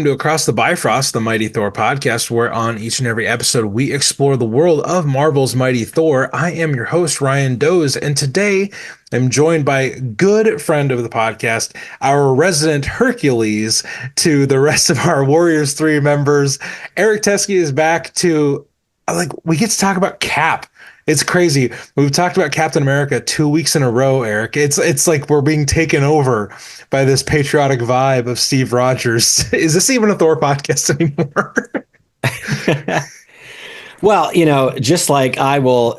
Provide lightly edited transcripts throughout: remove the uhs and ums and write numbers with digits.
to Across the Bifrost, the Mighty Thor podcast, where on each and every episode we explore the world of Marvel's Mighty Thor. I am your host, Ryan Doze, and today I'm joined by a good friend of the podcast, our resident Hercules to the rest of our Warriors 3 members. Eric Teske is back to, we get to talk about Cap. It's crazy. We've talked about Captain America 2 weeks in a row, Eric. It's like we're being taken over by this patriotic vibe of Steve Rogers. Is this even a Thor podcast anymore? Well, just like I will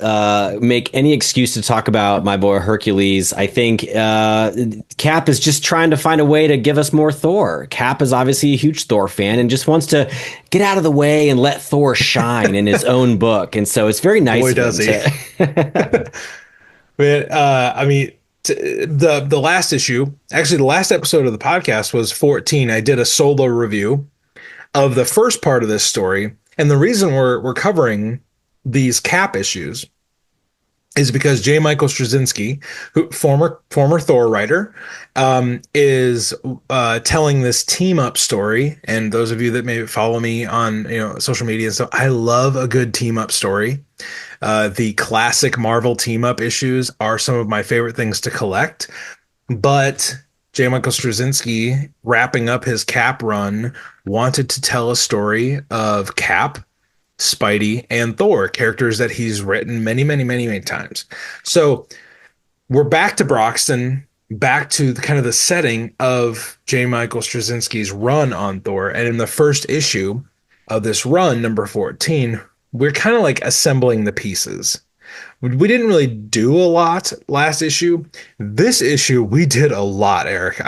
make any excuse to talk about my boy Hercules, I think Cap is just trying to find a way to give us more Thor. Cap is obviously a huge Thor fan and just wants to get out of the way and let Thor shine in his own book. And so it's very nice. Boy, does he. But, the last issue, actually the last episode of the podcast was 14. I did a solo review of the first part of this story. And the reason we're covering these Cap issues is because J. Michael Stracynski, who former Thor writer, is telling this team up story. And those of you that maybe follow me on social media, so I love a good team up story. The classic Marvel team up issues are some of my favorite things to collect. But J. Michael Straczynski, wrapping up his Cap run, wanted to tell a story of Cap, Spidey, and Thor, characters that he's written many, many, many, many times. So we're back to Broxton, back to the setting of J. Michael Straczynski's run on Thor. And in the first issue of this run, number 14, we're kind of like assembling the pieces. We didn't really do a lot last issue. This issue, we did a lot, Eric.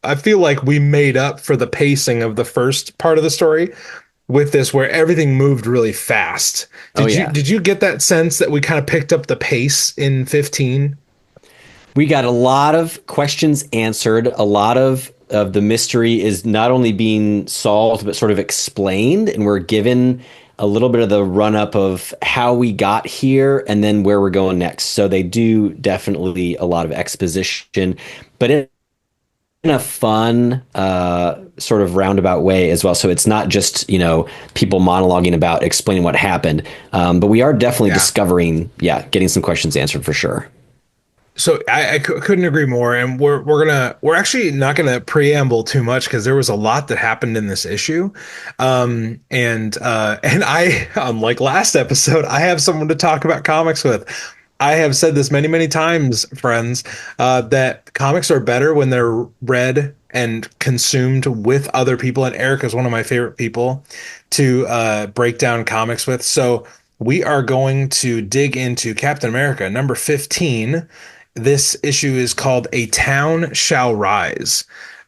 I feel like we made up for the pacing of the first part of the story with this, where everything moved really fast. Did you get that sense that we kind of picked up the pace in 15? We got a lot of questions answered. A lot of the mystery is not only being solved, but sort of explained. And we're given a little bit of the run up of how we got here and then where we're going next. So they do definitely a lot of exposition, but in a fun sort of roundabout way as well. So it's not just, people monologuing about explaining what happened. But we are definitely discovering, getting some questions answered for sure. So I couldn't agree more. And we're actually not gonna preamble too much because there was a lot that happened in this issue. And I, unlike last episode, I have someone to talk about comics with. I have said this many, many times, friends, that comics are better when they're read and consumed with other people. And Eric is one of my favorite people to break down comics with. So we are going to dig into Captain America, number 15. This issue is called A Town Shall Rise,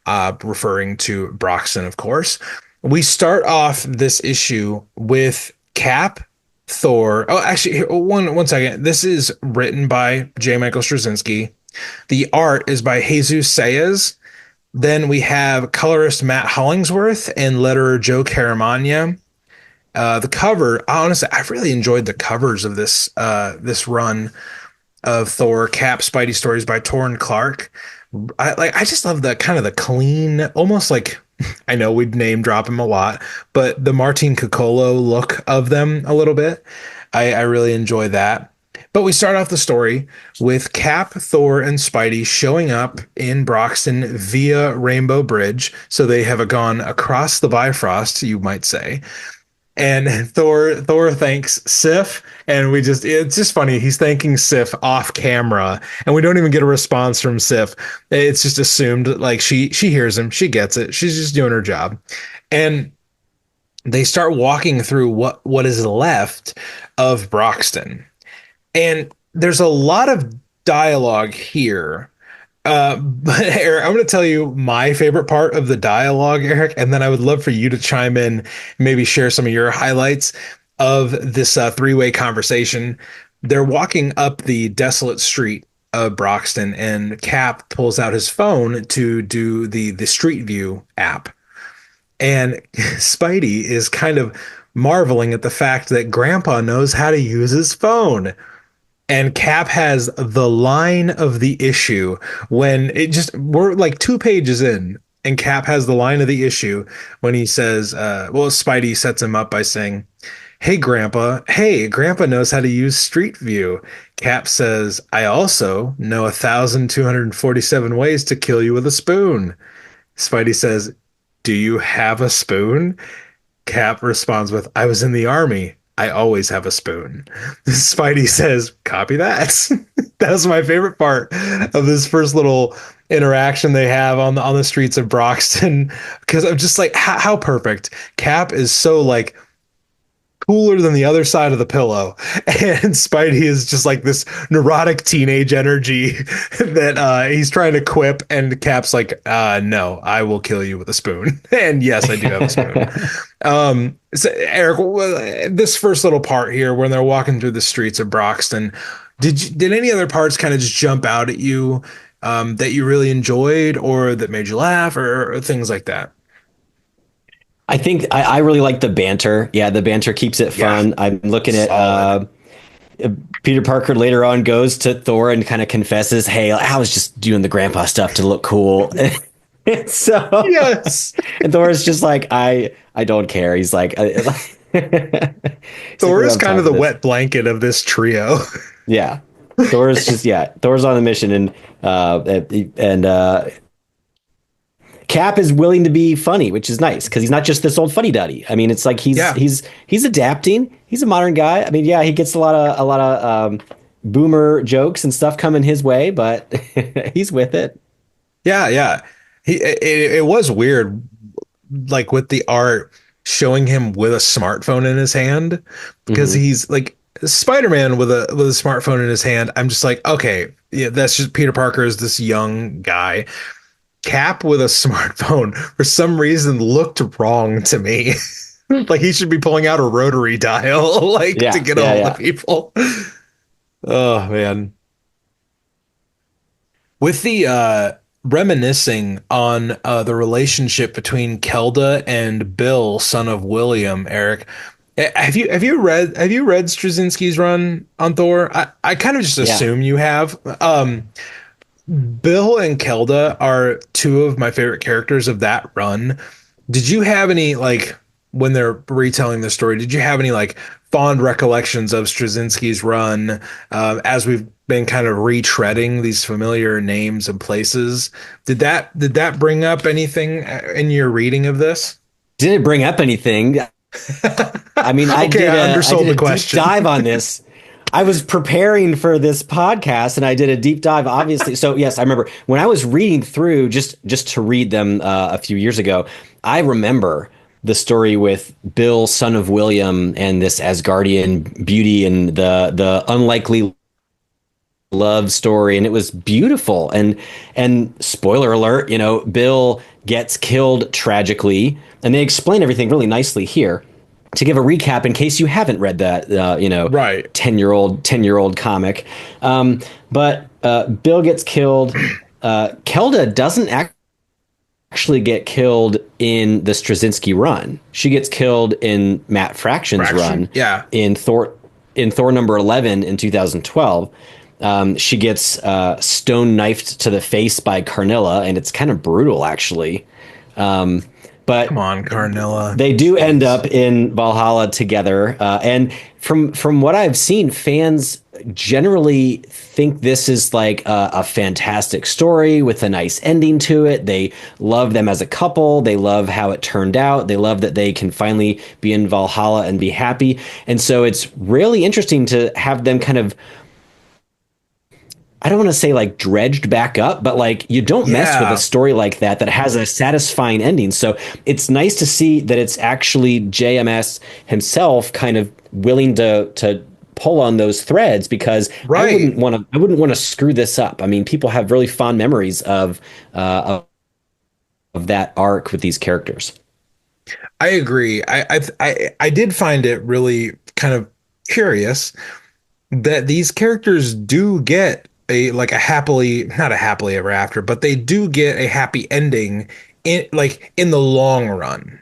referring to Broxton, of course. We start off this issue with Cap, Thor. Oh, actually, one second. This is written by J. Michael Straczynski. The art is by Jesus Sayas. Then we have colorist Matt Hollingsworth and letterer Joe Caramagna. The cover, honestly, I've really enjoyed the covers of this run of Thor, Cap, Spidey stories by Torrin Clark. I just love the kind of the clean, almost like, I know we'd name drop him a lot, but the Martin Coccolo look of them a little bit. I really enjoy that. But we start off the story with Cap, Thor, and Spidey showing up in Broxton via Rainbow Bridge. So they have gone across the Bifrost, you might say. And Thor thanks Sif, and it's just funny. He's thanking Sif off camera, and we don't even get a response from Sif. It's just assumed like she hears him, she gets it. She's just doing her job. And they start walking through what is left of Broxton. And there's a lot of dialogue here. But Eric, I'm going to tell you my favorite part of the dialogue, Eric, and then I would love for you to chime in, maybe share some of your highlights of this three-way conversation. They're walking up the desolate street of Broxton, and Cap pulls out his phone to do the Street View app. And Spidey is kind of marveling at the fact that Grandpa knows how to use his phone. And Cap has the line of the issue when we're like 2 pages in And Cap has the line of the issue when he says, well, Spidey sets him up by saying, "Hey, Grandpa. Hey, Grandpa knows how to use Street View." Cap says, "I also know 1,247 ways to kill you with a spoon." Spidey says, "Do you have a spoon?" Cap responds with, "I was in the army. I always have a spoon." Spidey says, "Copy that." That was my favorite part of this first little interaction they have on the streets of Broxton because I'm just like, how perfect. Cap is so like cooler than the other side of the pillow. And Spidey is just like this neurotic teenage energy that he's trying to quip. And Cap's like, no, I will kill you with a spoon. And yes, I do have a spoon. So Eric, this first little part here when they're walking through the streets of Broxton, did any other parts kind of just jump out at you that you really enjoyed or that made you laugh or things like that? I think I really like the banter. Yeah, the banter keeps it Yeah, fun. I'm looking at solid. Peter Parker later on goes to Thor and kind of confesses, "Hey, I was just doing the grandpa stuff to look cool." And so, Yes. and Thor is just like, I don't care. He's like, he's like, Thor we don't is have kind time of for the this. wet blanket of this trio. Yeah, Thor's on the mission, and Cap is willing to be funny, which is nice because he's not just this old fuddy duddy. I mean, it's like Yeah. he's adapting. He's a modern guy. I mean, yeah, he gets a lot of boomer jokes and stuff coming his way, but he's with it. Yeah, yeah. It was weird, like with the art showing him with a smartphone in his hand, because Hmm. he's like Spider-Man with a smartphone in his hand. I'm just like, okay, yeah, that's just Peter Parker is this young guy. Cap with a smartphone for some reason looked wrong to me. Like he should be pulling out a rotary dial, like to Yeah, get a yeah, hold of yeah, people. Oh man. With the reminiscing on the relationship between Kelda and Bill, son of William, Eric. Have you read Straczynski's run on Thor? I kind of just yeah. assume you have. Bill and Kelda are two of my favorite characters of that run. Did you have any like when they're retelling the story? Did you have any like fond recollections of Straczynski's run as we've been kind of retreading these familiar names and places? Did that bring up anything in your reading of this? Did it bring up anything? I mean, Okay, I I did undersold a the deep question. dive on this. I was preparing for this podcast and I did a deep dive, obviously. So yes, I remember when I was reading through just to read them a few years ago, I remember the story with Bill, son of William, and this Asgardian beauty and the unlikely love story, and it was beautiful. And spoiler alert, Bill gets killed tragically, and they explain everything really nicely here. To give a recap, in case you haven't read that, Right. 10-year old comic, but Bill gets killed. Kelda doesn't actually get killed in the Straczynski run. She gets killed in Matt Fraction's Fraction? run Yeah. in Thor number 11 in 2012. She gets stone knifed to the face by Carnilla, and it's kind of brutal, actually. But Come on, Carnilla. they do end Jeez. up in Valhalla together. And from what I've seen, fans generally think this is like a fantastic story with a nice ending to it. They love them as a couple. They love how it turned out. They love that they can finally be in Valhalla and be happy. And so it's really interesting to have them kind of, I don't want to say like dredged back up, but like you don't mess with a Yeah. story like that has a satisfying ending. So it's nice to see that it's actually JMS himself kind of willing to pull on those threads because Right. I wouldn't want to screw this up. I mean, people have really fond memories of that arc with these characters. I agree. I did find it really kind of curious that these characters do get a like a happily not a happily ever after, but they do get a happy ending in the long run.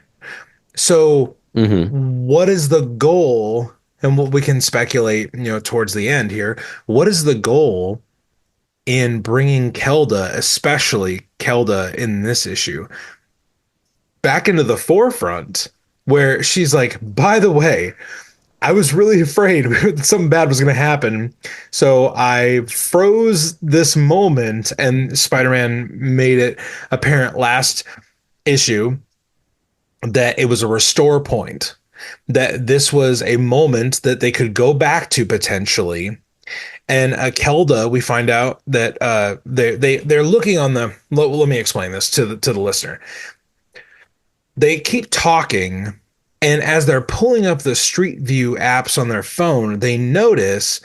So Hmm. what is the goal? And what we can speculate, towards the end here, what is the goal in bringing Kelda, especially Kelda in this issue? back into the forefront where she's like, by the way, I was really afraid something bad was going to happen. So I froze this moment, and Spider-Man made it apparent last issue that it was a restore point, that this was a moment that they could go back to potentially. And Kelda, we find out that they're looking on the. Let me explain this to the listener. They keep talking, and as they're pulling up the Street View apps on their phone, they notice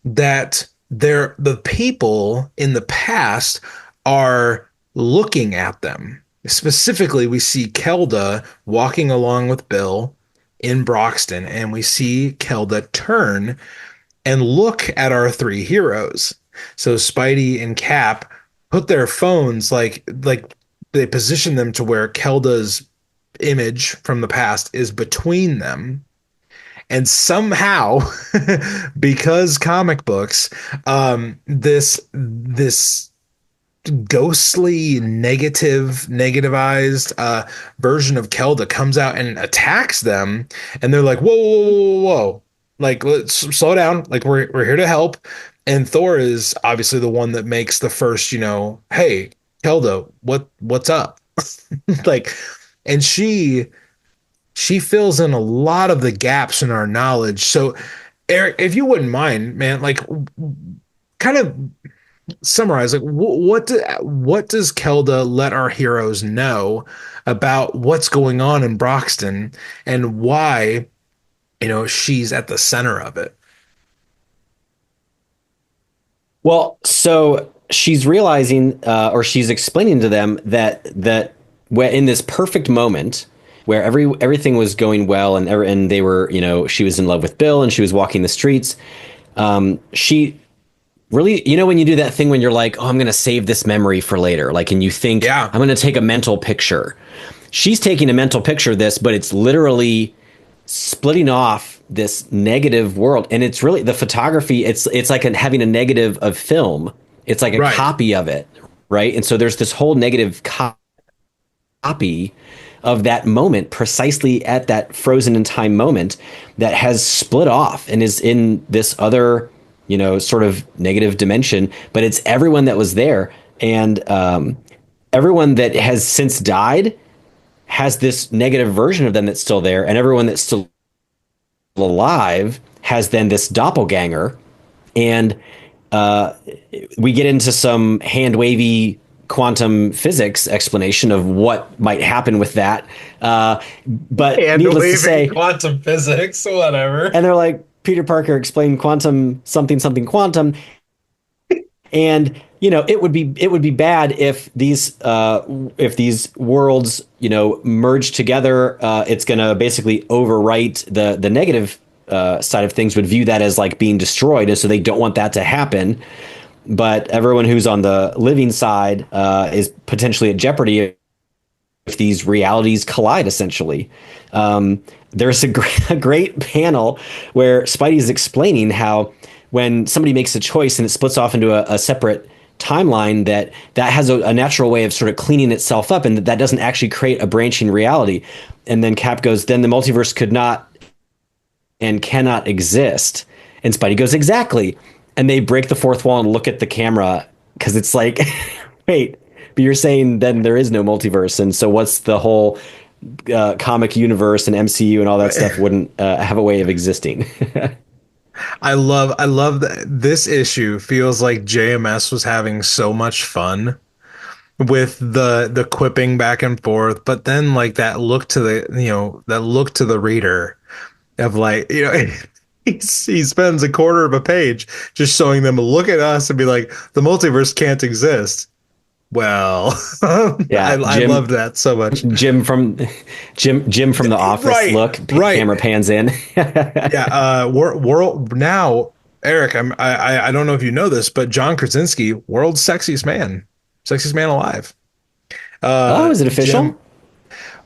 that the people in the past are looking at them. Specifically, we see Kelda walking along with Bill in Broxton, and we see Kelda turn and look at our three heroes. So Spidey and Cap put their phones like they position them to where Kelda's image from the past is between them. And somehow, because comic books, this ghostly negativized version of Kelda comes out and attacks them, and they're like, whoa, whoa, whoa, whoa, whoa. Like, let's slow down. Like, we're here to help. And Thor is obviously the one that makes the first, hey, Kelda, what's up? Like, and she fills in a lot of the gaps in our knowledge. So, Eric, if you wouldn't mind, man, like, kind of summarize, like, what does Kelda let our heroes know about what's going on in Broxton, and why, she's at the center of it? Well, so she's realizing, or she's explaining to them that in this perfect moment where everything was going well, and they were, she was in love with Bill and she was walking the streets. She really, when you do that thing when you're like, oh, I'm going to save this memory for later, like, and you think, Yeah, I'm going to take a mental picture. She's taking a mental picture of this, but it's literally splitting off this negative world, and it's really the photography. It's like having a negative of film. It's like a right. copy of it, right? And so there's this whole negative copy of that moment, precisely at that frozen in time moment, that has split off and is in this other, sort of negative dimension. But it's everyone that was there, and everyone that has since died has this negative version of them that's still there, and everyone that's still alive has then this doppelganger. And we get into some hand wavy quantum physics explanation of what might happen with that. But And needless to say, quantum physics, whatever. and they're like, Peter Parker explained quantum something something quantum. And it would be bad if these worlds merge together. It's going to basically overwrite the negative side of things, would view that as like being destroyed, and so they don't want that to happen. But everyone who's on the living side is potentially at jeopardy if these realities collide. Essentially, there's a great panel where Spidey's explaining how, when somebody makes a choice and it splits off into a separate timeline, that has a natural way of sort of cleaning itself up, and that doesn't actually create a branching reality. And then Cap goes, then the multiverse could not and cannot exist. And Spidey goes, exactly. And they break the fourth wall and look at the camera, because it's like, wait, but you're saying then there is no multiverse, and so what's the whole comic universe and MCU and all that stuff wouldn't have a way of existing. I love that this issue feels like JMS was having so much fun with the quipping back and forth, but then like that look to the reader of like, he spends a quarter of a page just showing them, look at us, and be like, the multiverse can't exist. Well, Yeah, I love that so much. Jim from The Office. Right, Look, right. camera pans in. Yeah, world now, Eric. I don't know if you know this, but John Krasinski, world's sexiest man alive. Oh, is it Jim. official?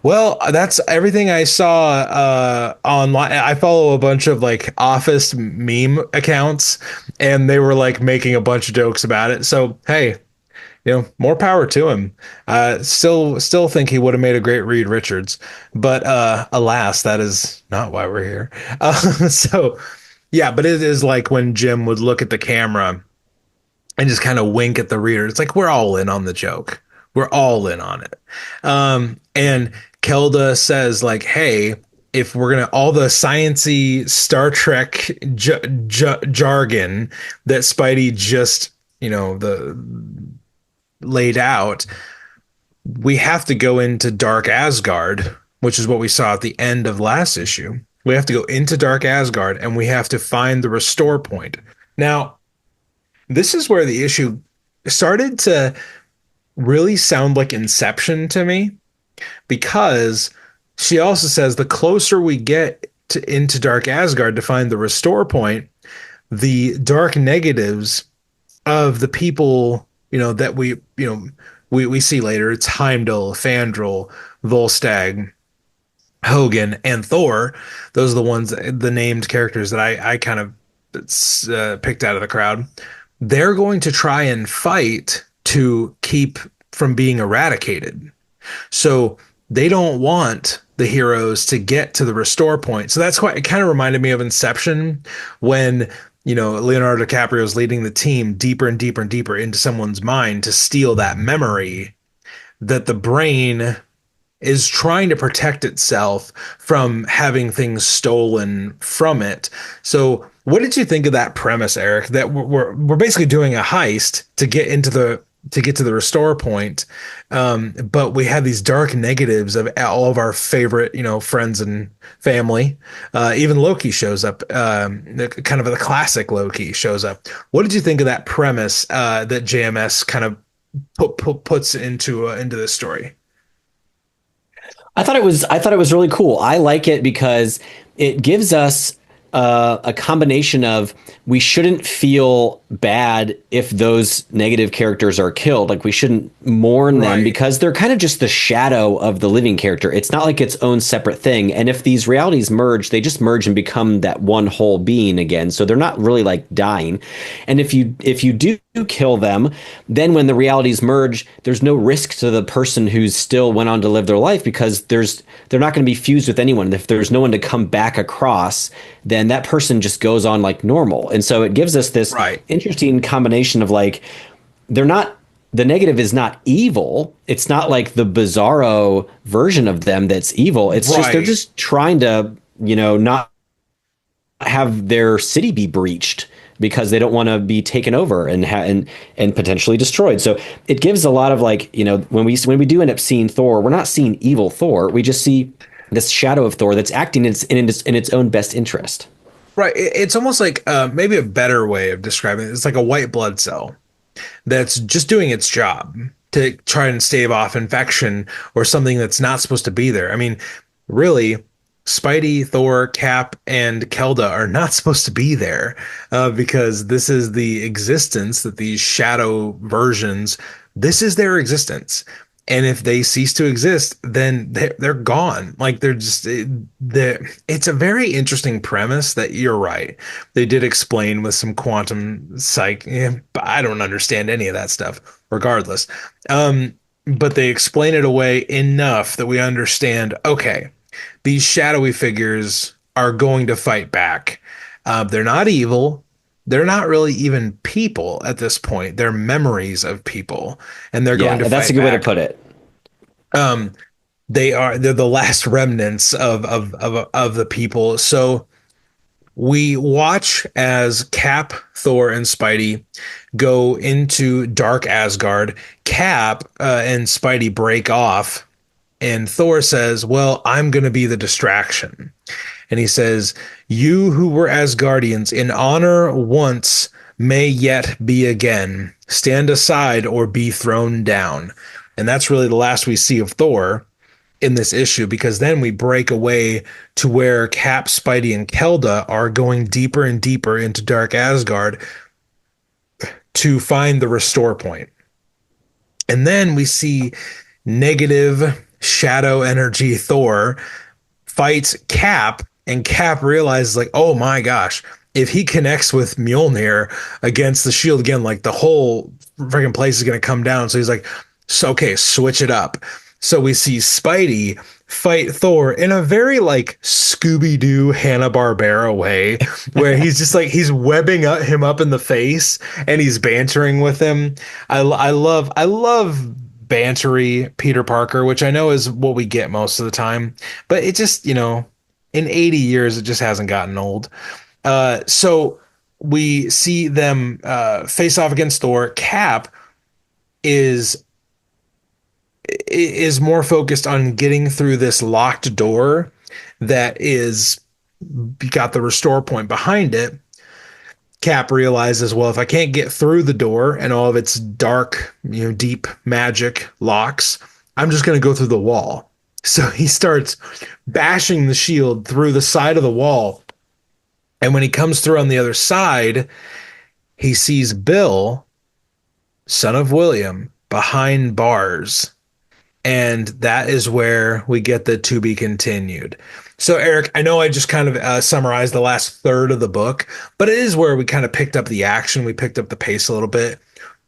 Well, that's everything I saw online. I follow a bunch of like Office meme accounts, and they were like making a bunch of jokes about it. So hey, more power to him. Still think he would have made a great Reed Richards, but alas, that is not why we're here. So yeah, but it is like when Jim would look at the camera and just kind of wink at the reader. It's like we're all in on the joke. We're all in on it. And Kelda says like, "Hey, if we're gonna all the sciency Star Trek jargon that Spidey just the laid out, we have to go into Dark Asgard, which is what we saw at the end of last issue. We have to go into Dark Asgard and we have to find the restore point." Now, this is where the issue started to really sound like Inception to me because she also says the closer we get into Dark Asgard to find the restore point, the dark negatives of the people, that we see later. It's Heimdall, Fandral, Volstagg, Hogan, and Thor. Those are the ones, the named characters that I kind of picked out of the crowd. They're going to try and fight to keep from being eradicated. So they don't want the heroes to get to the restore point. So that's why it kind of reminded me of Inception when, Leonardo DiCaprio is leading the team deeper and deeper and deeper into someone's mind to steal that memory that the brain is trying to protect itself from having things stolen from it. So, what did you think of that premise, Eric? That we're basically doing a heist to get to the restore point, but we have these dark negatives of all of our favorite, friends and family. Even Loki shows up. Kind of the classic Loki shows up. What did you think of that premise that JMS kind of puts into this story? I thought it was really cool. I like it because it gives us a combination of we shouldn't feel bad if those negative characters are killed. Like we shouldn't mourn them Right. because they're kind of just the shadow of the living character. It's not like its own separate thing. And if these realities merge, they just merge and become that one whole being again. So they're not really like dying. And if you do kill them, then when the realities merge, there's no risk to the person who's still went on to live their life because they're not going to be fused with anyone. If there's no one to come back across, then that person just goes on like normal. And so it gives us this Right. interesting combination of like they're not the negative is not evil. It's not like the bizarro version of them that's evil. It's just they're Right. just trying to, not have their city be breached because they don't want to be taken over and potentially destroyed. So it gives a lot of like, when we do end up seeing Thor, we're not seeing evil Thor. We just see this shadow of Thor that's acting in its own best interest. Right. It's almost like maybe a better way of describing it. It's like a white blood cell that's just doing its job to try and stave off infection or something that's not supposed to be there. I mean, really, Spidey, Thor, Cap, and Kelda are not supposed to be there because this is the existence that these shadow versions, this is their existence. And if they cease to exist, then they're gone. Like they're just it's a very interesting premise that you're right. They did explain with some quantum psych, but I don't understand any of that stuff, regardless. But they explain it away enough that we understand, okay, these shadowy figures are going to fight back. They're not evil. They're not really even people at this point. They're memories of people, and they're going to Yeah, that's a fight good way to back. put it. Um, they're the last remnants of the people. So we watch as Cap, Thor, and Spidey go into Dark Asgard. Cap and Spidey break off, and Thor says, "Well, I'm going to be the distraction." And he says, "You who were Asgardians in honor once may yet be again. Stand aside or be thrown down." And that's really the last we see of Thor in this issue because then we break away to where Cap, Spidey, and Kelda are going deeper and deeper into Dark Asgard to find the restore point. And then we see negative shadow energy Thor fights Cap, and Cap realizes, like, oh my gosh, if he connects with Mjolnir against the shield again, like the whole freaking place is going to come down. So he's like, so, okay, switch it up. So we see Spidey fight Thor in a very like Scooby-Doo Hanna-Barbera way, where he's just like he's webbing him up in the face and he's bantering with him. I love bantery Peter Parker, which I know is what we get most of the time, but it just, in 80 years it just hasn't gotten old. So we see them face off against Thor. Cap is is more focused on getting through this locked door that is got the restore point behind it. Cap realizes, well, if I can't get through the door and all of its dark, deep magic locks, I'm just going to go through the wall. So he starts bashing the shield through the side of the wall. And when he comes through on the other side, he sees Bill, son of William, behind bars. And that is where we get the to be continued. So, Eric, I know I just kind of summarized the last third of the book, but it is where we kind of picked up the action. We picked up the pace a little bit.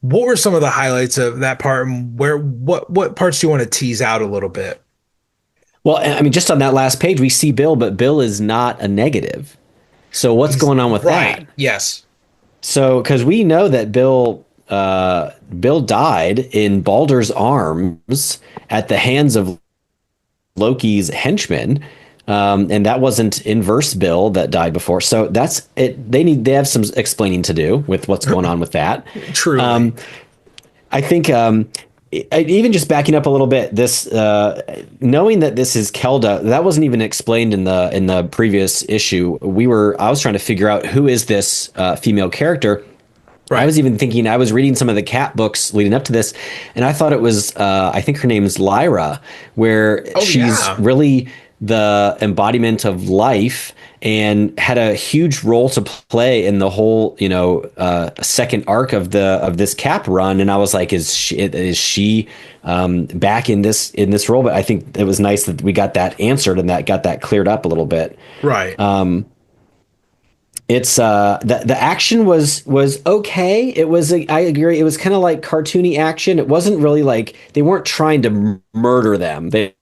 What were some of the highlights of that part? And what parts do you want to tease out a little bit? Well, I mean, just on that last page, we see Bill, but Bill is not a negative. So what's He's going on with that? right. Yes. So, because we know that Bill died in Baldur's arms at the hands of Loki's henchmen, and that wasn't inverse Bill that died before. So that's it. They have some explaining to do with what's going on with that. Truly. I think even just backing up a little bit, this knowing that this is Kelda, that wasn't even explained in the previous issue. I was trying to figure out who is this female character. Right. I was even thinking, I was reading some of the Cat books leading up to this, and I thought it was, I think her name is Lyra, where she's really the embodiment of life and had a huge role to play in the whole, second arc of this Cap run. And I was like, is she back in this role? But I think it was nice that we got that answered and that got that cleared up a little bit. Right. It's the action was okay. It was I agree. It was kind of like cartoony action. It wasn't really like they weren't trying to murder them. They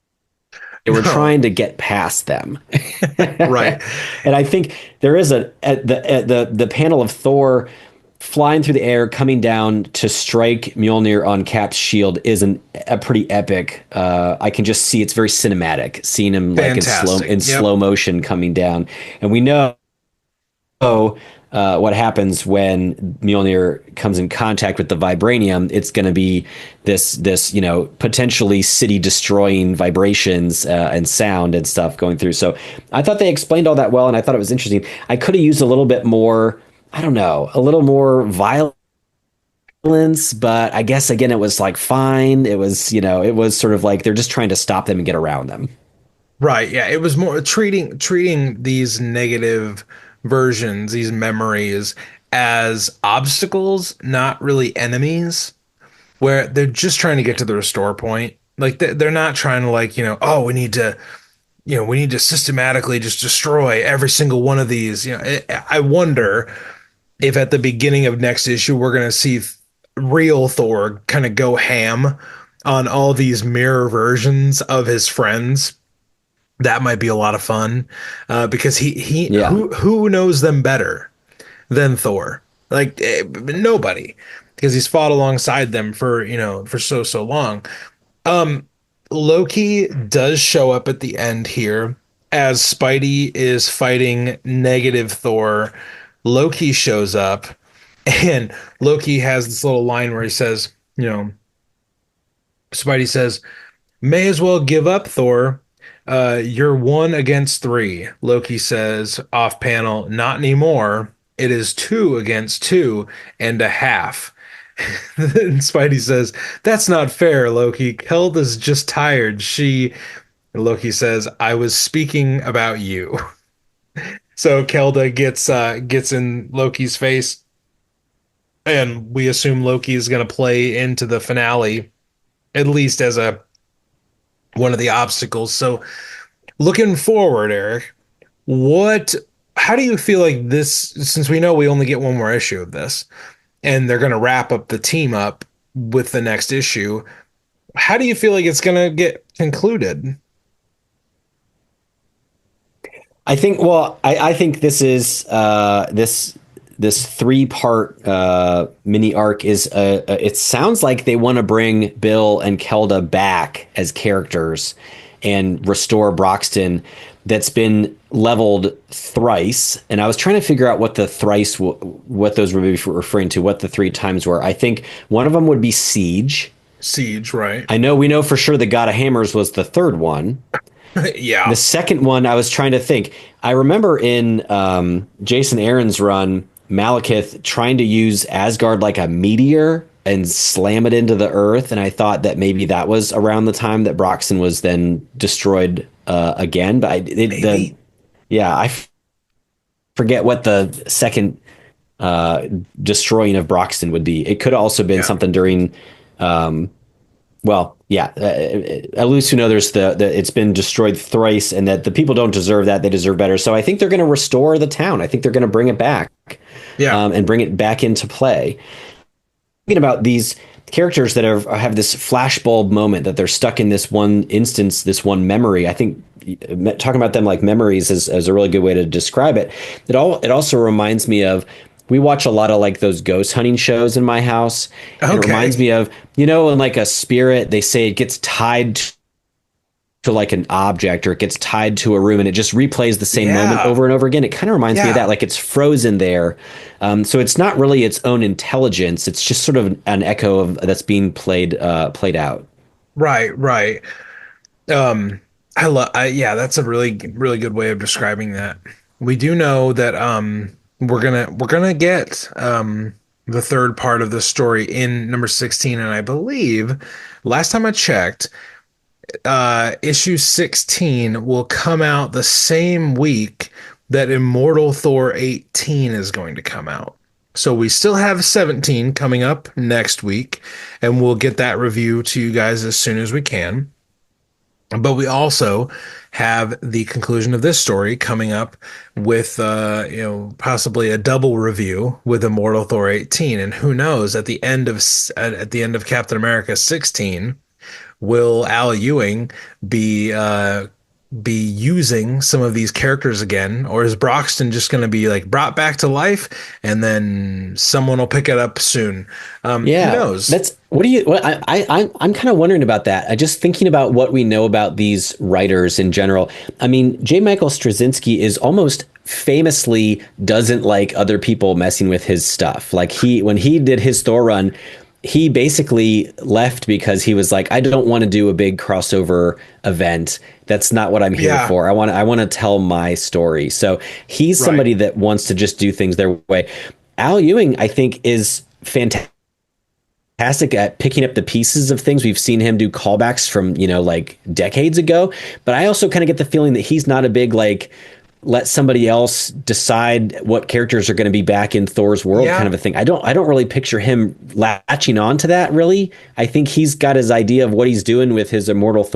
were trying to get past them. Right. And I think there is the panel of Thor flying through the air, coming down to strike Mjolnir on Cap's shield is a pretty epic. I can just see it's very cinematic, seeing him Fantastic. like in slow motion coming down, and we know what happens when Mjolnir comes in contact with the vibranium. It's going to be this potentially city destroying vibrations and sound and stuff going through. So I thought they explained all that well, and I thought it was interesting. I could have used a little bit more, I don't know, a little more violence, but I guess again it was like fine. It was it was sort of like they're just trying to stop them and get around them. Right. Yeah. It was more treating these negative versions, these memories, as obstacles, not really enemies, where they're just trying to get to the restore point. Like they're not trying to oh, we need to systematically just destroy every single one of these. I wonder if at the beginning of next issue we're going to see real Thor kind of go ham on all these mirror versions of his friends. That might be a lot of fun because who knows them better than Thor? Like nobody, because he's fought alongside them for so long. Loki does show up at the end here as Spidey is fighting negative Thor. Loki shows up, and Loki has this little line where he says, Spidey says, "May as well give up, Thor. You're 1 against 3." Loki says off panel, "Not anymore. It is 2 against 2.5." And Spidey says, "That's not fair, Loki. Hilda's just tired. And Loki says, "I was speaking about you." So Kelda gets in Loki's face, and we assume Loki is going to play into the finale, at least as one of the obstacles. So looking forward, Eric, how do you feel like this, since we know we only get one more issue of this, and they're going to wrap up the team up with the next issue. How do you feel like it's going to get concluded? I think this is this three-part mini arc is it sounds like they want to bring Bill and Kelda back as characters and restore Broxton that's been leveled thrice. And I was trying to figure out what the thrice what those were referring to, what the three times were. I think one of them would be Siege. Siege, right? I know we know for sure the God of Hammers was the third one. The Yeah. second one, I was trying to think. I remember in Jason Aaron's run, Malekith trying to use Asgard like a meteor and slam it into the earth, and I thought that maybe that was around the time that Broxton was then destroyed again. But Maybe. yeah, forget what the second uh, destroying of Broxton would be. It could have also been Yeah. something during well, yeah. At least we know there's the it's been destroyed thrice, and that the people don't deserve that; they deserve better. So I think they're going to restore the town. I think they're going to bring it back, Yeah. and bring it back into play. Thinking about these characters that have this flashbulb moment that they're stuck in this one instance, this one memory. I think talking about them like memories is a really good way to describe it. It also reminds me of we watch a lot of like those ghost hunting shows in my house, and it reminds Okay. me of in like a spirit they say it gets tied to like an object or it gets tied to a room and it just replays the same moment Yeah. over and over again. It kind of reminds me of Yeah. that, like it's frozen there. So it's not really its own intelligence. It's just sort of an echo of that's being played out. Right, right. Um, yeah, that's a really, really good way of describing that. We do know that we're gonna get the third part of the story in number 16, and I believe last time I checked, issue 16 will come out the same week that Immortal Thor 18 is going to come out. So we still have 17 coming up next week, and we'll get that review to you guys as soon as we can. But we also have the conclusion of this story coming up with possibly a double review with Immortal Thor 18, and who knows, at the end of Captain America 16, will Al Ewing be using some of these characters again, or is Broxton just going to be like brought back to life and then someone will pick it up soon? Who Yeah, knows? that's what do you? What I'm kind of wondering about that. I just thinking about what we know about these writers in general. I mean, J. Michael Straczynski is almost famously doesn't like other people messing with his stuff. Like when he did his Thor run, he basically left because he was like, I don't want to do a big crossover event. That's not what I'm here Yeah, for. I want to tell my story. So he's right. somebody that wants to just do things their way. Al Ewing, I think, is fantastic at picking up the pieces of things. We've seen him do callbacks from, like decades ago. But I also kind of get the feeling that he's not a big like let somebody else decide what characters are going to be back in Thor's world kind Yeah, of a thing. I don't really picture him latching on to that really. I think he's got his idea of what he's doing with his Immortal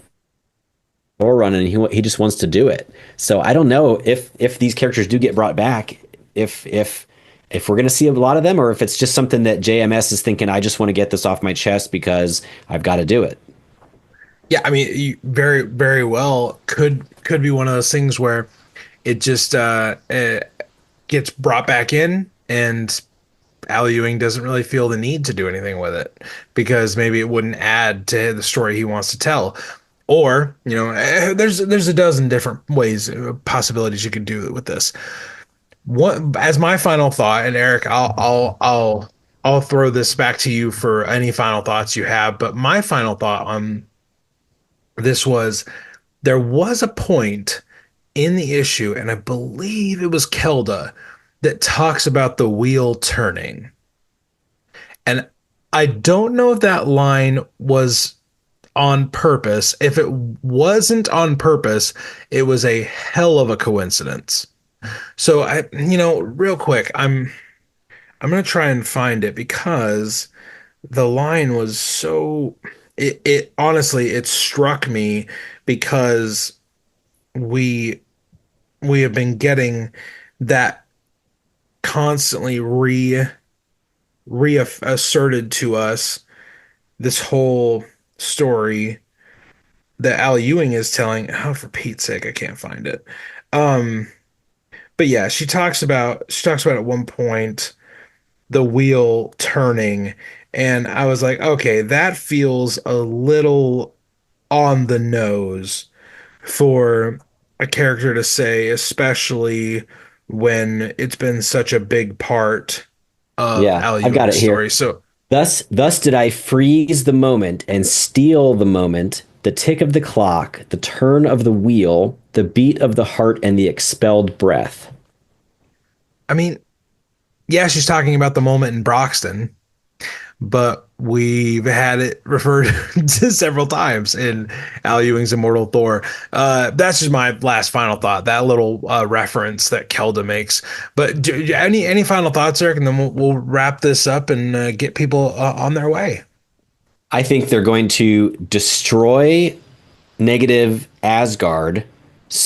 Thor run and he just wants to do it. So I don't know if these characters do get brought back, if we're going to see a lot of them, or if it's just something that JMS is thinking, I just want to get this off my chest because I've got to do it. yeah. I mean, very, very well could be one of those things where it just gets brought back in, and Al Ewing doesn't really feel the need to do anything with it because maybe it wouldn't add to the story he wants to tell. Or, there's a dozen different ways, possibilities you could do with this. What as my final thought, and Eric, I'll throw this back to you for any final thoughts you have. But my final thought on this was there was a point in the issue, and I believe it was Kelda that talks about the wheel turning. And I don't know if that line was on purpose. If it wasn't on purpose, it was a hell of a coincidence. So real quick, I'm gonna try and find it because the line was so it honestly it struck me because we we have been getting that constantly reasserted to us this whole story that Al Ewing is telling. Oh, for Pete's sake, I can't find it. Um, but yeah, she talks about at one point the wheel turning, and I was like, okay, that feels a little on the nose for a character to say, especially when it's been such a big part of Yeah, Al I've got Ewing's it here. story. So, Thus did I freeze the moment and steal the moment, the tick of the clock, the turn of the wheel, the beat of the heart, and the expelled breath. I mean, yeah, she's talking about the moment in Broxton, but we've had it referred to several times in Al Ewing's Immortal Thor. That's just my last final thought. That little reference that Kelda makes. But any final thoughts, Eric, and then we'll wrap this up and get people on their way. I think they're going to destroy negative Asgard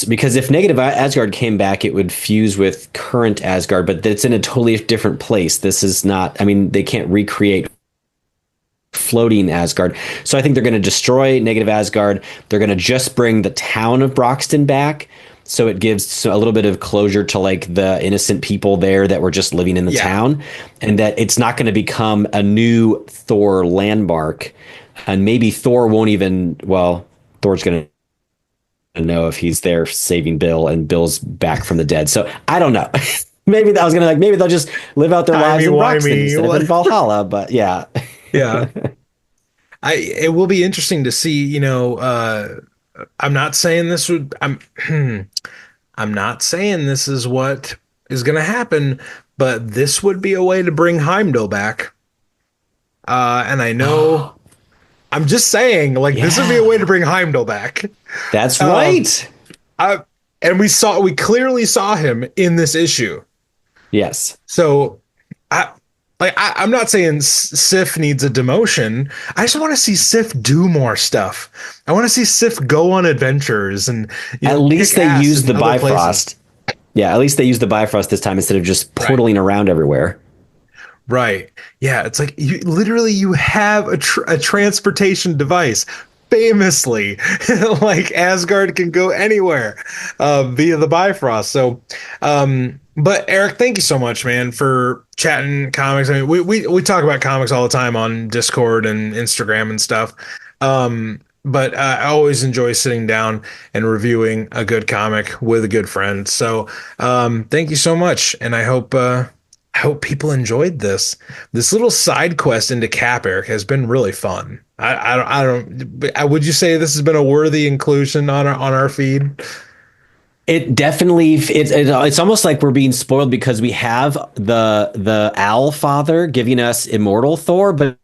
because if negative Asgard came back, it would fuse with current Asgard, but it's in a totally different place. This is not, I mean, they can't recreate floating Asgard. So I think they're going to destroy negative Asgard. They're going to just bring the town of Broxton back. So it gives a little bit of closure to like the innocent people there that were just living in the Yeah. town, and that it's not going to become a new Thor landmark. And maybe Thor won't even, well, Thor's going to know if he's there saving Bill and Bill's back from the dead. So I don't know. Maybe I was going to like, maybe they'll just live out their lives Timey in Broxton wimey. instead of in Valhalla. But yeah. Yeah. It will be interesting to see, I'm not saying this would I'm I'm not saying this is what is going to happen, but this would be a way to bring Heimdall back. And I know I'm just saying, like, this would be a way Yeah, to bring Heimdall back. that's Um, right. I, and we clearly saw him in this issue. Yes. So I, I'm not saying Sif needs a demotion. I just want to see Sif do more stuff. I want to see Sif go on adventures and, At least kick they ass use in the other places. Bifrost. Yeah, at least they use the Bifrost this time instead of just Right. portaling around everywhere. Right. Yeah, it's like you have a transportation device. Famously, like Asgard can go anywhere via the Bifrost. So, but Eric, thank you so much, man, for chatting comics. I mean, we talk about comics all the time on Discord and Instagram and stuff. But I always enjoy sitting down and reviewing a good comic with a good friend. So, thank you so much, and I hope people enjoyed this. This little side quest into Cap, Eric, has been really fun. I don't. Would you say this has been a worthy inclusion on our feed? It definitely it's almost like we're being spoiled because we have the Owl Father giving us immortal Thor, but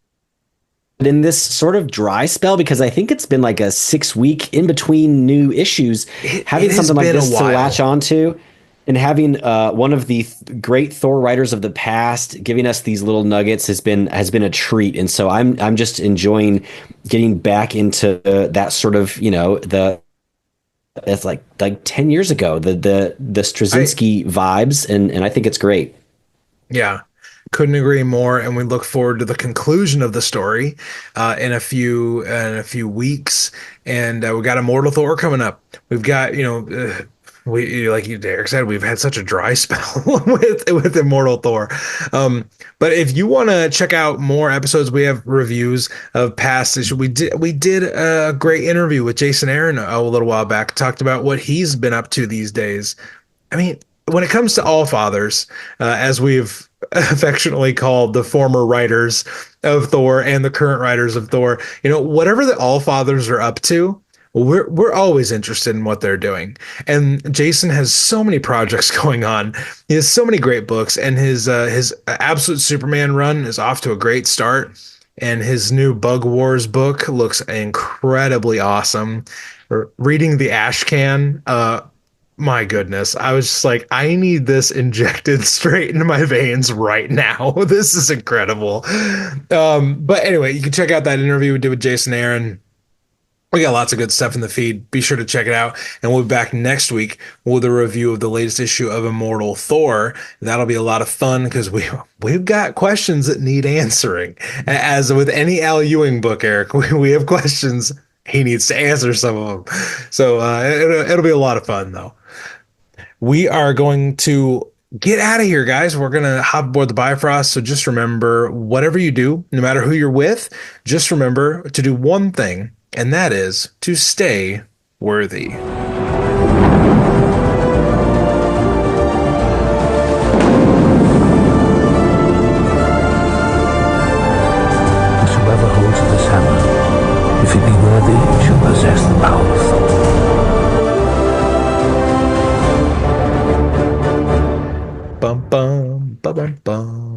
in this sort of dry spell because I think it's been like a 6 week in between new issues, It having has something like been a this to latch while, onto and having one of the great Thor writers of the past giving us these little nuggets has been a treat, and so I'm just enjoying getting back into that sort of the it's like 10 years ago the I Straczynski vibes, and I think it's great. Yeah, couldn't agree more. And we look forward to the conclusion of the story in a few weeks. And we got Immortal Thor coming up. We've got we like you Derek said, we've had such a dry spell with Immortal Thor. But if you want to check out more episodes, we have reviews of past issues. We did a great interview with Jason Aaron a little while back. Talked about what he's been up to these days. I mean, when it comes to All Fathers, as we've affectionately called the former writers of Thor and the current writers of Thor, whatever the All Fathers are up to, we're always interested in what they're doing. And Jason has so many projects going on. He has so many great books, and his Absolute Superman run is off to a great start. And his new Bug Wars book looks incredibly awesome. Reading the Ash Can, my goodness. I was just like, I need this injected straight into my veins right now. This is incredible. But anyway, you can check out that interview we did with Jason Aaron. We got lots of good stuff in the feed. Be sure to check it out. And we'll be back next week with a review of the latest issue of Immortal Thor. That'll be a lot of fun because we've got questions that need answering. As with any Al Ewing book, Eric, we have questions. He needs to answer some of them. So it'll be a lot of fun, though. We are going to get out of here, guys. We're going to hop aboard the Bifrost. So just remember, whatever you do, no matter who you're with, just remember to do one thing, and that is to stay worthy. And whoever holds this hammer, if it be worthy, shall possess the power of Thor. Bum bum bum bum bum.